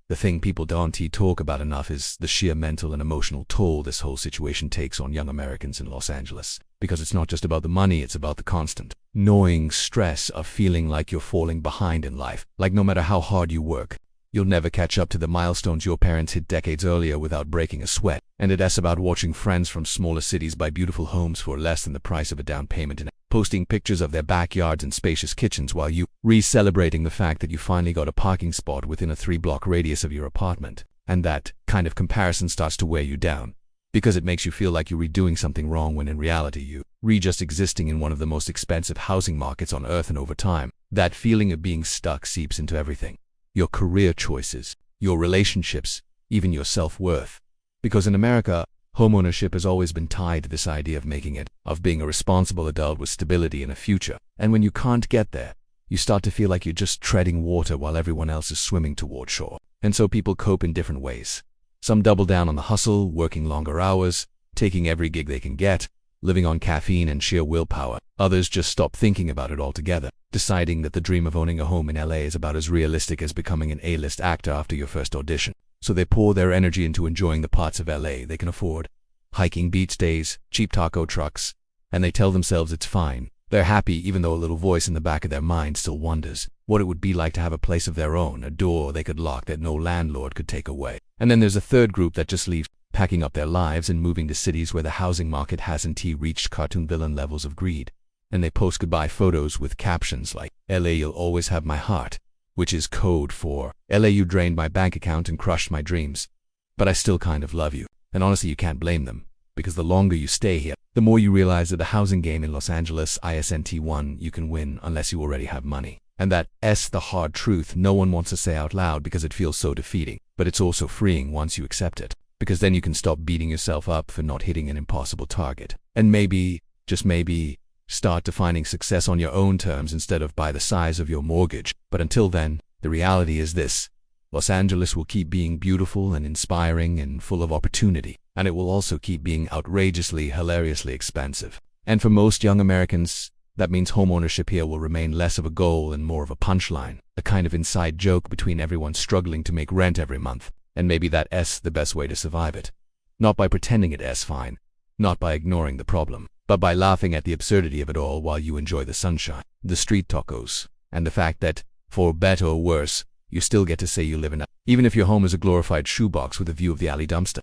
the thing people don't talk about enough is the sheer mental and emotional toll this whole situation takes on young Americans in Los Angeles. Because it's not just about the money, it's about the constant, gnawing stress of feeling like you're falling behind in life. Like no matter how hard you work, you'll never catch up to the milestones your parents hit decades earlier without breaking a sweat. And it's about watching friends from smaller cities buy beautiful homes for less than the price of a down payment and posting pictures of their backyards and spacious kitchens while you celebrating the fact that you finally got a parking spot within a 3-block radius of your apartment. And that kind of comparison starts to wear you down, because it makes you feel like you're doing something wrong when in reality you're just existing in one of the most expensive housing markets on earth. And over time, that feeling of being stuck seeps into everything. Your career choices, your relationships, even your self-worth. Because in America, homeownership has always been tied to this idea of making it, of being a responsible adult with stability and a future. And when you can't get there, you start to feel like you're just treading water while everyone else is swimming toward shore. And so people cope in different ways. Some double down on the hustle, working longer hours, taking every gig they can get, living on caffeine and sheer willpower. Others just stop thinking about it altogether, deciding that the dream of owning a home in LA is about as realistic as becoming an A-list actor after your first audition. So they pour their energy into enjoying the parts of LA they can afford, hiking beach days, cheap taco trucks, and they tell themselves it's fine. They're happy even though a little voice in the back of their mind still wonders what it would be like to have a place of their own, a door they could lock that no landlord could take away. And then there's a third group that just leaves, packing up their lives and moving to cities where the housing market hasn't reached cartoon villain levels of greed. And they post goodbye photos with captions like, LA, you'll always have my heart, which is code for, LA, you drained my bank account and crushed my dreams, but I still kind of love you. And honestly, you can't blame them, because the longer you stay here, the more you realize that the housing game in Los Angeles isn't one you can win unless you already have money. And that's the hard truth no one wants to say out loud because it feels so defeating. But it's also freeing once you accept it, because then you can stop beating yourself up for not hitting an impossible target. And maybe, just maybe, start defining success on your own terms instead of by the size of your mortgage. But until then, the reality is this: Los Angeles will keep being beautiful and inspiring and full of opportunity, and it will also keep being outrageously, hilariously expensive. And for most young Americans, that means homeownership here will remain less of a goal and more of a punchline, a kind of inside joke between everyone struggling to make rent every month. And maybe that's the best way to survive it. Not by pretending it's fine, not by ignoring the problem, but by laughing at the absurdity of it all while you enjoy the sunshine, the street tacos, and the fact that, for better or worse, you still get to say you live in a, even if your home is a glorified shoebox with a view of the alley dumpster.